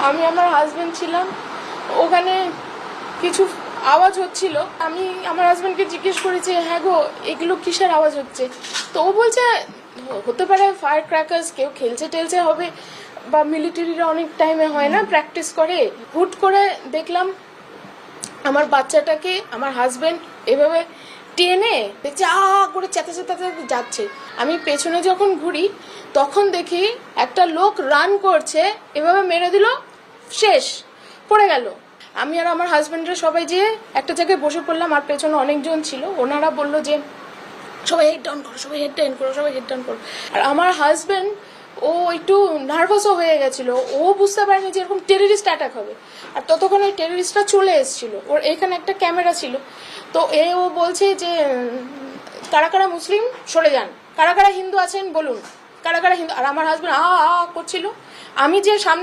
আমি আমার হাজবেন্ড ছিলাম, ওখানে কিছু আওয়াজ হচ্ছিল। আমি আমার হাজবেন্ডকে জিজ্ঞেস করেছি, হ্যাঁ গো এগুলো কিসের আওয়াজ হচ্ছে? তো ও বলছে হতে পারে ফায়ার ক্র্যাকার্স, কেউ খেলছে টেলছে হবে, বা মিলিটারিরা অনেক টাইমে হয় না প্র্যাকটিস করে। হুট করে দেখলাম আমার বাচ্চাটাকে আমার হাজবেন্ড এভাবে টেনে দেখছি করে চেঁচাতে চেঁচাতে যাচ্ছে। আমি পেছনে যখন ঘুরি তখন দেখি একটা লোক রান করছে, এভাবে মেরে দিল, শেষ, পড়ে গেল। আমি আর আমার হাজবেন্ডরা সবাই যেয়ে একটা জায়গায় বসে পড়লাম, আর পেছনে অনেকজন ছিল। ওনারা বললো যে সবাই হেড ডাউন করো, সবাই হেড ডাউন করো, সবাই হেড ডাউন করো। আর আমার হাজবেন্ড ও একটু নার্ভাসও হয়ে গেছিল, ও বুঝতে পারেনি যে এরকম টেররিস্ট অ্যাটাক হবে। আর ততক্ষণ ওই টেররিস্টটা চলে এসেছিল, ওর এখানে একটা ক্যামেরা ছিল। তো ও বলছে যে কারা কারা মুসলিম সরে যান, কারা কারা হিন্দু আছেন বলুন, কারা কারা হিন্দু। আর আমার হাজবেন্ড করছিল। আমি যে সামনে